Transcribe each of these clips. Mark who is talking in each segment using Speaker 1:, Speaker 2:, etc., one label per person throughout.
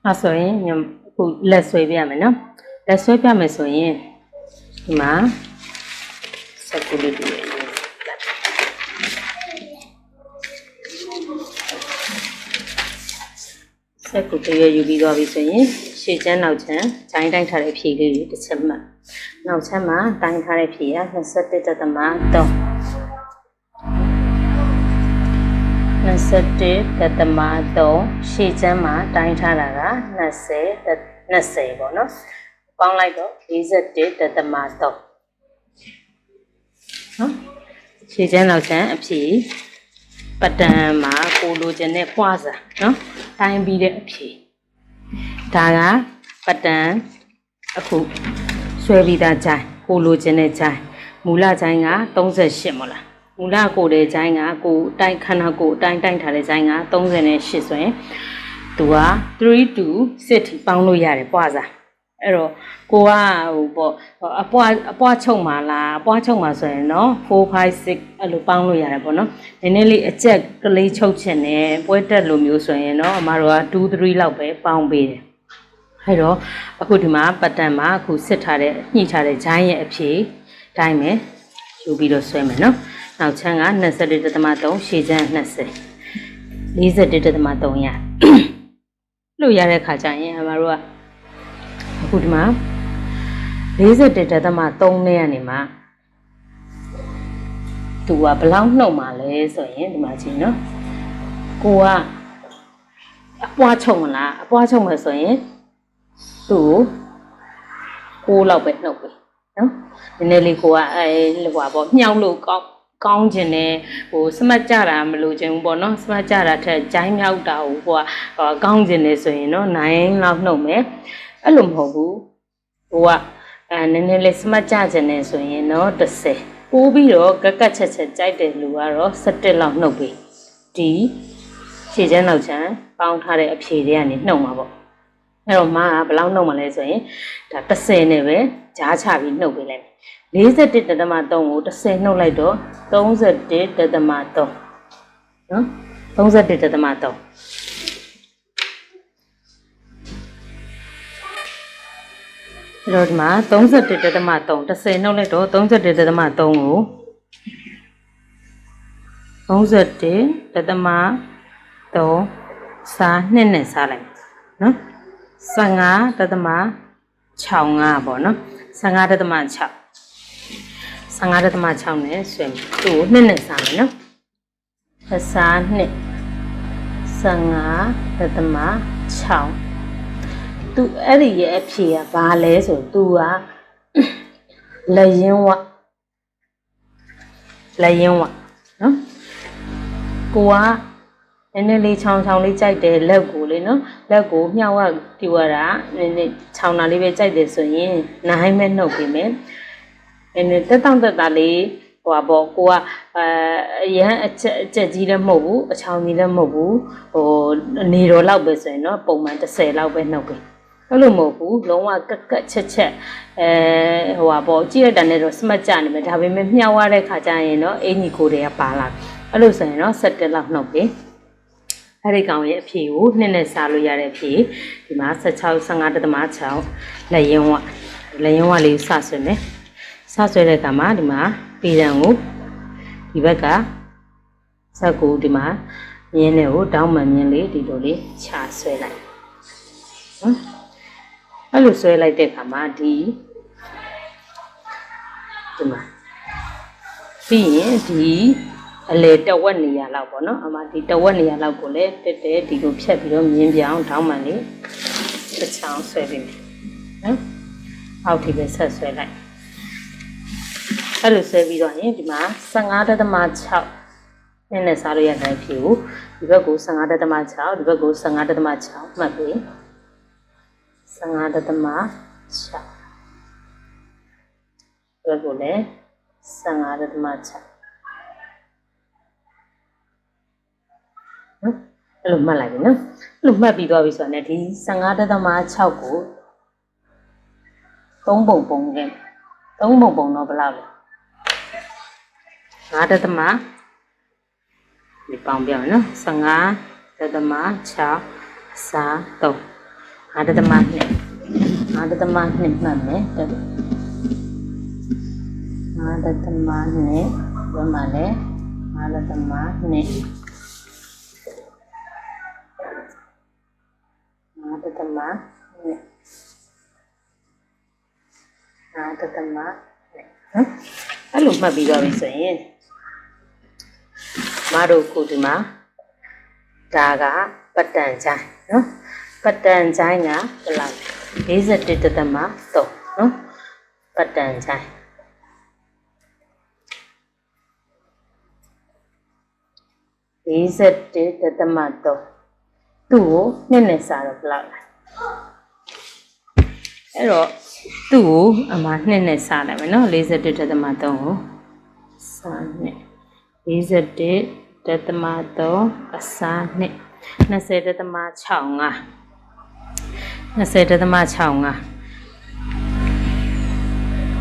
Speaker 1: နောက်ဆိုရင်အခုလက်ဆွဲပြမယ်နော်လက်ဆွဲပြမယ်ဆိုရင်ဒီမှာစက်ကူလေးတွေစက်ကူတရယူပြီးသွားပြီဆိုရင်ရှေ့ချမ်းနောက်ချမ်းဂျိုင်းတိုင်းထားတဲ့ဖြေလေးတွေတစ်ချက်မှတ်နောက်ချမ်းမှာတိုင်းထားတဲ့ဖြေက21.3 21.3ရှေ့ချမ်းမှာတိုင်းထားတာက20ပေါ့နော်ပေါင်းလိုက်တော့41.3နော်ရှေ့ချမ်းနောက်ချမ်းအဖြေပတန်မှာကိုလိုချင်တဲ့ဖွာစာနော်တိုင်းပြီးတဲ့အဖြေဒါကပတန်အခုဆွဲပြီးသားဂျိုင်းကိုလိုချင်တဲ့ဂျိုင်းမူလဂျိုင်းက38မလားမူလကိုတဲ့ဂျိုင်းကကိုတိုင်းခန္ဓာကိုအတိုင်းထားတဲ့ဂျိုင်းက38ဆိုရင်သူက3 to 6ထိပေါင်းလို့ရတယ်ပွားစာအဲ့တော့ကိုကဟိုပေါ့အပွားချုပ်မှာလားအပွားချုပ်မှာဆိုရင်နော်4 5 6အဲ့လိုပေါင်းလို့ရတယ်ပေါ့နော်နည်းနည်းလေးအကျက်ကလေးချုပ်ချင်တယ်ပွဲတက်လိုမျိုးဆိုရင်နော်အမတို့က2 3လောက်ပဲပေါင်းပေးတယ်အဲ့တော့အခုဒီမှာပတန်မှာအခုစစ်ထားတဲ့ညှိထားတဲ့ဂျိုင်းရဲ့အဖြေတိုင်းမယ်ယူပြီးတော့ဆွဲမယ်နော်နောက်ချမ်းက21.3ရှေ့ချမ်း20 41.3ရလို့ရတဲ့ခါကျရင်အမတို့ကအခုဒီမှာ41.3နဲ့ကနေမှာသူကဘလောက်နှုတ်မှာလဲဆိုရင်ဒီမှာကြည့်နော်ကိုကအပွားချုပ်မလားအပွားချုပ်မယ်ဆိုရင်သူ့ကို6လောက်ပဲနှုတ်ပြီနော်နည်းနည်းလေးကိုကဟိုပါပေါ့မြှောက်လို့ကောင်းခြင်းနဲ့ဟိုစမတ်ကြတာမလို့ခြင်းဘူးပေါ့နော်စမတ်ကြတာထက်ဂျိုင်းမြောက်တာဟိုကကောင်းခြင်းနဲ့ဆိုရင်နော်9လောက်နှုတ်မယ်အဲ့လိုမဟုတ်ဘူးဟိုကနည်းနည်းလေးစမတ်ကြခြင်းနဲ့ဆိုရင်နော်10ပိုးပြီးတော့ကက်ကက်ချက်ချက်ကြိုက်တဲ့လူကတော့17လောက်နှုတ်ပြီဒီခြေချမ်းနောက်ချမ်းပေါင်းထားတဲ့အဖြေတွေကနေနှုတ်မှာပေါ့အဲ့တော့မားကဘယ်လောက်နှုတ်မလဲဆိုရင်ဒါ10နဲ့ပဲကြားချပြီးနှုတ်ပေးလိုက်41.3ကို10နှုတ်လိုက်တော့31.3နော်31.3အဲ့တော့ဒီမှာ31.3 10နှုတ်လိုက်တော့31.3ကို31.3စား2နဲ့စားလိုက်နော်15.65ပေါ့နော်15.6 15.6နဲ့ဆွဲမယ်သူ့ကို2နဲ့စားမယ်နော်စား2 15.6သူအဲ့ဒီရဲ့အဖြေကဘာလဲဆိုသူကလက်ရင်းဝနော်ကိုကနည်းနည်းလေးချောင်းလေးကြိုက်တယ်လက်ကိုလေနော်လက်ကိုမြှောက်ပြူရတာနည်းနည်းချောင်းတာလေးပဲကြိုက်တယ်ဆိုရင်9မဲ့နှုတ်ပေးမယ်တက်တာလေးဟိုပေါ့ကိုကအရန်အချက်ကြီးလည်းမဟုတ်ဘူးအချောင်းကြီးလည်းမဟုတ်ဘူးဟိုနေတော်လောက်ပဲဆိုရင်နော်ပုံမှန်10လောက်ပဲနှုတ်ပေးအဲ့လိုမဟုတ်ဘူးလုံးဝကက်ကက်ချက်ဟိုပါပေါ့ကြည့်ရတဲ့နဲ့တော့စမတ်ကြနေမယ်ဒါပေမဲ့မြှောက်ရတဲ့ခါကျရင်နော်အင်ကြီးကိုတွေကပါလာအဲ့လိုဆိုရင်နော်17လောက်နှုတ်ပေးအဲ့ဒီကောင်ရဲ့အဖြေကို2နဲ့စားလို့ရတဲ့အဖြေဒီမှာ15.6လက်ရင်းဝလေးစဆွဲမယ်စဆွဲတဲ့အခါမှာဒီမှာပေတံကိုဒီဘက်ကဇက်ကိုဒီမှာမြင်းနဲ့ကိုတောင်းမှန်မြင်းလေးဒီလိုလေးချဆွဲလိုက်နော်အဲ့လိုဆွဲလိုက်တဲ့အခါမှာဒီမှာပြီးရင်ဒီအလေတဝက်နေရလောက်ပေါ့နော်အမဒီတဝက်နေရလောက်ကိုလည်းတက်ဒီကိုဖြတ်ပြီးတော့မြင်းပြောင်းတောင်းမှန်လေးတစ်ချောင်းဆွဲပေးမယ်နော်အောက်ထိပဲဆက်ဆွဲလိုက်အဲ့လိုဆွဲပြီးတော့ရင်ဒီမှာ15.6နဲ့စားလို့ရတဲ့အဖြေကိုဒီဘက်ကို15.6ဒီဘက်ကို15.6မှတ်ပေး15.6ဒီဘက်ကိုလည်း15.6နော်အဲ့လိုမှတ်လိုက်ပြီနော်အဲ့လိုမှတ်ပြီးသွားပြီဆိုတော့ ਨੇ ဒီ15.6ကို3ပုံပုံခဲ့3ပုံပုံတော့ဘယ်လောက်လဲ5.ဒီပေါင်းပြမယ်နော်15.6စား3 5တသမ2 5တသမ2မှတ်မယ်5တသမ2ဘယ်မှာလဲ5တသမ2 5တသမ2 5တသမ2နော်အဲ့လိုမှတ်ပြီးတော့ပြီဆိုရင်မတို့ခုဒီမှာဒါကပတ်တန်ချိုင်းနော်ပတ်တန်ချိုင်းကဘယ်လောက်41တသမ3နော်ပတ်တန်ချိုင်း41တသမ3သူ့ကိုနှစ်နဲ့စားတော့ဘယ်လောက်လဲအဲ့တော့သူ့ကိုအမှနှစ်နဲ့စားလိုက်မယ်နော်41တသမ3ကိုစားနှစ်41တသမ3အစားနှစ်20တသမ65 20တသမ65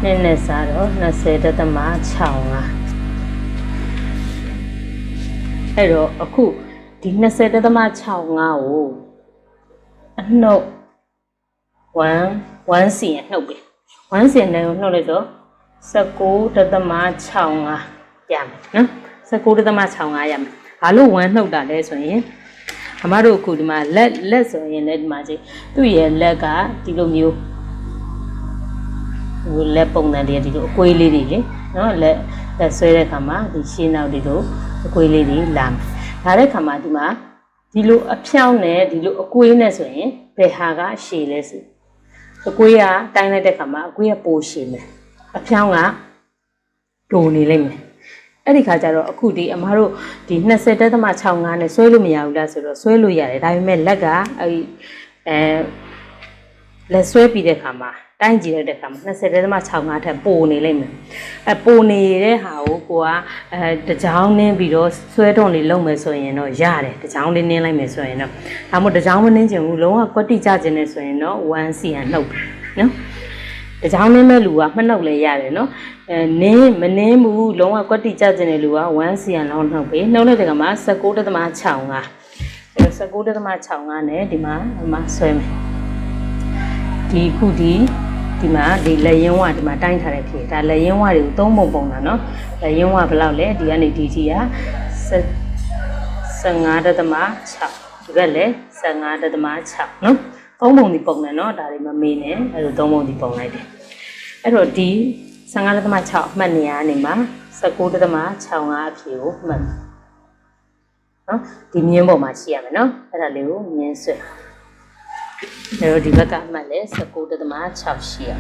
Speaker 1: နှစ်နဲ့စားတော့20တသမ65အဲ့တော့အခုဒီ20တသမ65ကိုအနှုတ်1စီရင်နှုတ်ပြီ1စီရင်နဲ့နှုတ်လိုက်တော့19တသမ65ရမယ်နော်19တသမ65ရမယ်ဘာလို့1နှုတ်တာလဲဆိုရင်အမတို့အခုဒီမှာလက်ဆိုရင်လည်းဒီမှာကြည့်သူ့ရဲ့လက်ကဒီလိုမျိုးဟိုလက်ပုံစံလေးဒီလိုအကွေးလေးတွေလေနော်လက်ဆွဲတဲ့ခါမှာဒီရှင်းနောက်ဒီလိုအကွေးလေးတွေလာမယ်ဒါတဲ့ခါမှာဒီမှာဒီလိုအဖြောင်းနဲ့ဒီလိုအကွေးနဲ့ဆိုရင်ဘယ်ဟာကရှည်လဲဆိုအကွေးကတိုင်းလိုက်တဲ့ခါမှာအကွေးကပိုရှည်မယ်အဖြောင်းကတိုးနေလိမ့်မယ်အဲ့ဒီခါကျတော့အခုဒီအမတို့ဒီ20တသမ65နဲ့ဆွဲလို့မရဘူးလားဆိုတော့ဆွဲလို့ရတယ်ဒါပေမဲ့လက်ကလက်ဆွဲပြီးတဲ့ခါမှာတိုင်းကြည့်ရတဲ့ခါမှာ20တသမ65ထက်ပိုနေလိမ့်မယ်ပိုနေတဲ့ဟာကိုတကြောင်းနင်းပြီးတော့ဆွဲတွန်းလေးလုံးမယ်ဆိုရင်တော့ရတယ်တကြောင်းလေးနင်းလိုက်မယ်ဆိုရင်တော့ဒါမှမဟုတ်တကြောင်းမနင်းချင်ဘူးလုံးဝကွက်တိကြခြင်းနဲ့ဆိုရင်တော့1 cm နှုတ်နော်တကြောင်းနင်းမဲ့လူကမနှုတ်လဲရတယ်နော်နင်းမနင်းဘူးလုံးဝကွက်တိကြခြင်းတဲ့လူက1 cm လောက်နှုတ်ပြီနှုတ်လိုက်တဲ့ခါမှာ19တသမ65အဲ့19တသမ65နဲ့ဒီမှာဆွဲမယ်ဒီခုဒီမှာဒီလက်ရင်းဝဒီမှာတိုင်းထားတဲ့ဖြစ်ဒါလက်ရင်းဝတွေကို3ပုံပုံတာနော်လက်ရင်းဝဘယ်လောက်လဲဒီကနေဒီကြီးက15တသမ6ဒီကလည်း15တသမ6နော်3ပုံဒီပုံတယ်နော်ဒါတွေမမေးနဲ့အဲ့လို3ပုံဒီပုံလိုက်တယ်အဲ့တော့ဒီ15တသမ6မှတ်နေရနေမှာ19တသမ65အဖြစ်ကိုမှတ်နော်ဒီမြင်းပေါ်မှာရှိရမယ်နော်အဲ့ဒါလေးကိုမြင်းဆွဲအဲ့တော့ဒီဘက်ကအမှတ်လဲ19တသမ6ရှိရ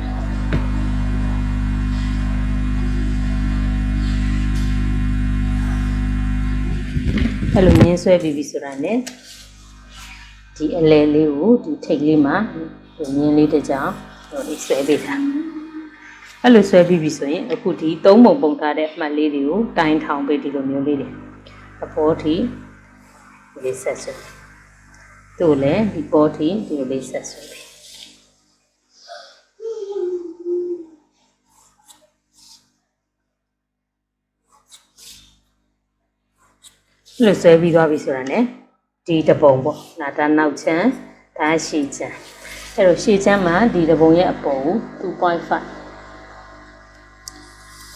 Speaker 1: အဲ့လိုမြင်းဆွဲပြီးပြီဆိုတာ ਨੇ ဒီအလဲလေးကိုဒီထိတ်လေးမှာဒီမြင်းလေးတစ်ကြောင်ဟိုဒီဆွဲပေးတာအဲ့လိုဆွဲပြီးပြီဆိုရင်အခုဒီ3ပုံပုံထားတဲ့အမှတ်လေးတွေကိုတိုင်းထောင်ပေးဒီလိုမျိုးလေးတွေအပေါ်ထိဒီဆက်ဆွဲတို့လည်းဒီပေါ်ထိဒီလိုလေးဆက်ဆွဲပေးလို့ဆွဲပြီးသွားပြီဆိုတာ ਨੇ ဒီတပုံပေါ့ဒါနောက်ချမ်းဒါရှည်ချမ်းအဲ့တော့ရှည်ချမ်းမှာဒီတပုံရဲ့အပေါ်ကို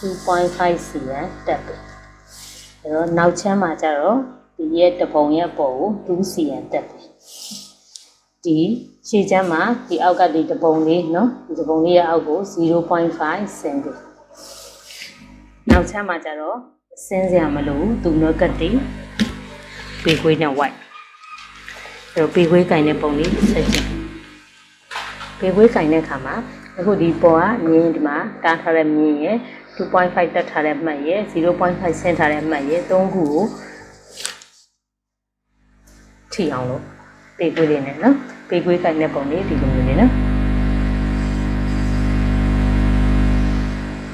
Speaker 1: 2.5 cm တက်ပြီအဲ့တော့နောက်ချမ်းမှာကျတော့ဒီရဲ့တပုံရဲ့အပေါ်ကို2 cm တက်ပြီဒီရှည်ချမ်းမှာဒီအောက်ကဒီတပုံလေးနော်ဒီတပုံလေးရဲ့အောက်ကို 0.5 cm နောက်ချမ်းမှာကျတော့စင်းစရာမလိုဘူးသူ့နောက်ကတိပေခွေးနဲ့ဝိုက်အဲ့တော့ပေခွေးကင်တဲ့ပုံလေးဆက်ကြည့်ပေခွေးကင်တဲ့အခါမှာအခုဒီပေါ်ကမြင်းဒီမှာတားထားတဲ့မြင်းရဲ့ 2.5 တက်ထားတဲ့မှတ်ရဲ့ 0.5 ဆင်းထားတဲ့မှတ်ရဲ့3ခုကိုထိအောင်လို့ပေခွေးလေးနဲ့နော်ပေခွေးကင်တဲ့ပုံလေးဒီလိုမျိုးလေးနော်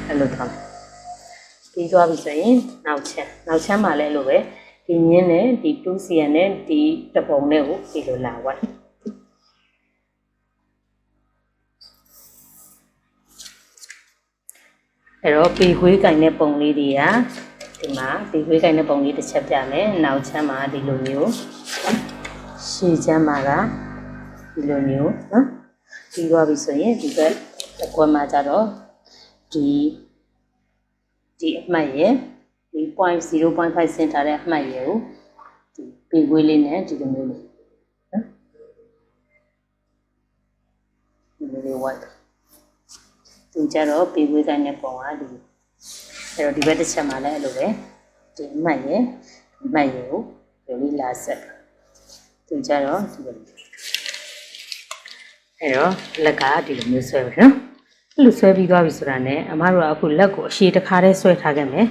Speaker 1: အဲ့လိုထားပြီးသွားပြီဆိုရင်နောက်ချမ်းမှာလည်းအဲ့လိုပဲဒီမြင်းနဲ့ဒီ 2cm နဲ့ဒီတပုံနဲ့ကိုဒီလိုလာဝိုက်အဲ့တော့ပေခွေးကင်တဲ့ပုံလေးတွေကဒီမှာပေခွေးကင်တဲ့ပုံလေးတစ်ချက်ပြမယ်နောက်ချမ်းမှာဒီလိုမျိုးရှည်ချမ်းမှာက ဒီလိုမျိုးနော်ပြီးသွားပြီဆိုရင်ဒီဘက်အကွက်မှာကြတော့ဒီအမှတ်ရဲ့ဒီ 0.5 ဆင်းထားတဲ့အမှတ်ရဲ့ကိုဒီပေခွေးလေးနဲ့ဒီလိုမျိုးလေးနော်ဒီလိုလေးဝတ်သူကြတော့ပေခွေးတိုင်းနဲ့ပုံကဒီအဲ့တော့ဒီဘက်တစ်ချက်မှာလည်းအဲ့လိုပဲဒီအမှတ်ရဲ့ကိုဒီလိုလာဆက်သူကြတော့ဒီလိုအဲ့တော့လက်ကဒီလိုမျိုးဆွဲပြီနော်အဲ့လိုဆွဲပြီးသွားပြီဆိုတာနဲ့အမတို့ကအခုလက်ကိုအရှည်တစ်ခါတည်းဆွဲထားခဲ့မယ်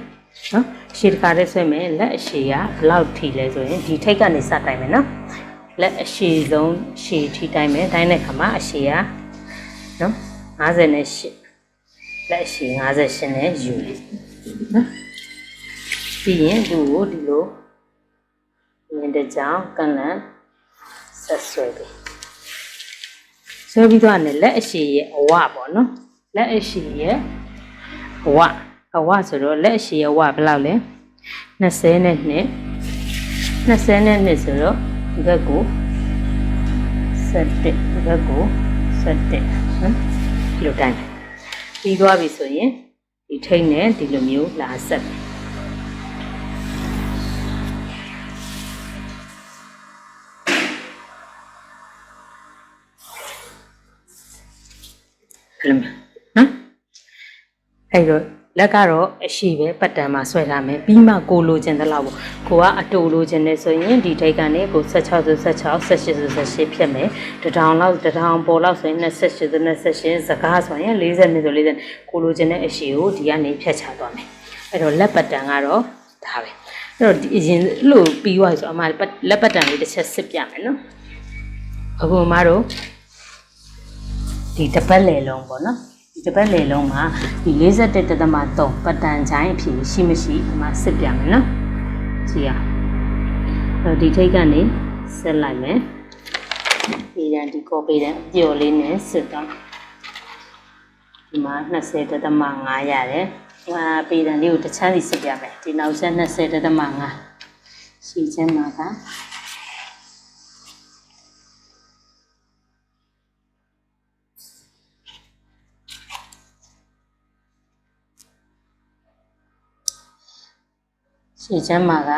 Speaker 1: နော်အရှည်တစ်ခါတည်းဆွဲမယ်လက်အရှည်ကဘယ်လောက်ထိလဲဆိုရင်ဒီထိတ်ကနေစတိုင်းမယ်နော်လက်အရှည်ဆုံးရှည်ထိတိုင်းမယ်တိုင်းတဲ့ခါမှာအရှည်ကနော်58လက်အရှည်58နဲ့ယူနော်ပြီးရင်သူ့ကိုဒီလိုမြင်တဲ့ကြောင်ကန့်လန့်ဆက်ဆွဲတယ်ဆွဲပြီးတော့လည်းလက်အရှည်ရဲ့အဝပေါ့နော်လက်အရှည်ရဲ့အဝဆိုတော့လက်အရှည်ရဲ့အဝဘယ်လောက်လဲ20နဲ့2ဆိုတော့ဒီဘက်ကို7ဒီဘက်ကို7နော်ဒီလိုတိုင်းပြီးသွားပြီဆိုရင်ဒီထိတ်နဲ့ဒီလိုမျိုးလာဆက်အဲ့လိုနော်အဲ့တော့လက်ကတော့အရှိပဲပတ်တံမှာဆွဲထားမယ်ပြီးမှကိုလိုချင်တဲ့လောက်ပေါ့ကိုကအတူလိုချင်နေဆိုရင်ဒီထိတ်ကနေကို16ဆို16 18ဆို18ဖြတ်မယ်1000လောက်1000ပေါ်လောက်ဆိုရင်28ဆို28စကားဆိုရင်40ဆို40ကိုလိုချင်တဲ့အရှိကိုဒီကနေဖြတ်ချသွားမယ်အဲ့တော့လက်ပတ်တံကတော့ဒါပဲအဲ့တော့ဒီအရင်လို့ပြီးသွားဆိုအမလက်ပတ်တံလေးတစ်ချက်စစ်ပြမယ်နော်အခုအမတို့ဒီတပတ်လေလုံးပေါ့နော်ဒီတပတ်လေလုံးမှာဒီ41.3ပတ်တန်ချိုင်းအဖြစ်ရှိမရှိဒီမှာစစ်ပြမယ်နော်ကြည့်ရအောင်ဒီထိတ်ကနေဆက်လိုက်မယ်ပြီးရင်ဒီကောပေတန်အပြော်လေးနဲ့စစ်တော့ဒီမှာ20.5ရတယ်ဒီမှာပေတန်လေးကိုတစ်ချမ်းစီစစ်ပြမယ်ဒီနောက်ဆက်20.5ရှိချင်းမှာကဒီချမ်းမှာက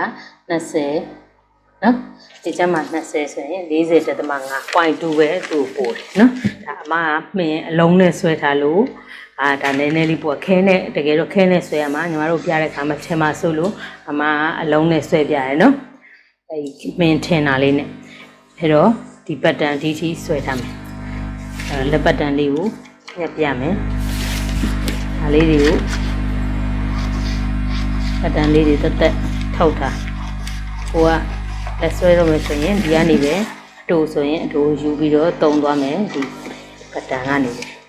Speaker 1: 20နော်ဒီချမ်းမှာ20ဆိုရင်40.5.2ပဲသူ့ပို့တယ်နော်ဒါအမကမှင်အလုံးနဲ့ဆွဲထားလို့ဒါနည်းနည်းလေးပို့ခဲနဲ့တကယ်တော့ခဲနဲ့ဆွဲရမှာညီမတို့ပြတဲ့ခါမှာထင်ပါဆိုလို့အမကအလုံးနဲ့ဆွဲပြရတယ်နော်အဲဒီမှင်ထင်တာလေးနဲ့အဲ့တော့ဒီပတ်တန်ဒီထိဆွဲထားမယ်လက်ပတ်တန်လေးကိုပြပြမယ်ဒါလေးတွေကိုပတ်တန်လေးတွေတက်တက်ထုတ်ထားကိုကလက်ဆွဲတော့မယ်ဆိုရင်ဒီကနေပဲအတူဆိုရင်အတူယူပြီးတော့တုံသွားမယ်ဒီပတ်တန်ကနေပဲ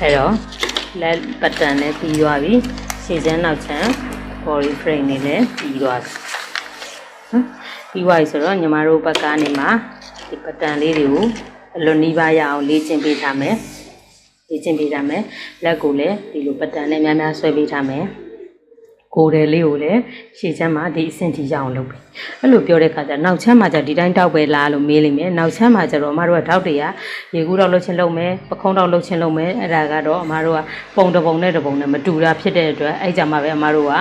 Speaker 1: အဲ့တော့လက်ပတ်တန်နဲ့ပြီးသွားပြီရှေ့ချမ်းနောက်ချမ်း body frame နေလည်းပြီးသွားပြီနော်ပြီးသွားပြီဆိုတော့ညီမတို့ဘက်ကနေမှဒီပတ်တန်လေးတွေကိုအလွန်နီးပါးရအောင်လေ့ကျင့်ပေးထားမယ်လက်ကိုလည်းဒီလိုပတ်တန်နဲ့များများဆွဲပေးထားမယ်ကိုယ်တယ်လေးကိုလည်းရှေ့ချမ်းမှာဒီအဆင့်ထိရအောင်လုပ်ပြီအဲ့လိုပြောတဲ့ခါကျနောက်ချမ်းမှာကျဒီတိုင်းတောက်ပဲလားလို့မေးလိမ့်မယ်နောက်ချမ်းမှာကျတော့အမတို့ကတောက်တွေကရေကူးတောက်လုပ်ချင်းလုပ်မယ်ပခုံးတောက်လုပ်ချင်းလုပ်မယ်အဲ့ဒါကတော့အမတို့ကပုံတစ်ပုံနဲ့တစ်ပုံနဲ့မတူတာဖြစ်တဲ့အတွက်အဲ့ကြမှာပဲအမတို့က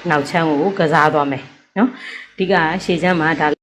Speaker 1: နောက်ချမ်းကိုကစားသွားမယ်နော်အဓိကရှေ့ချမ်းမှာဒါ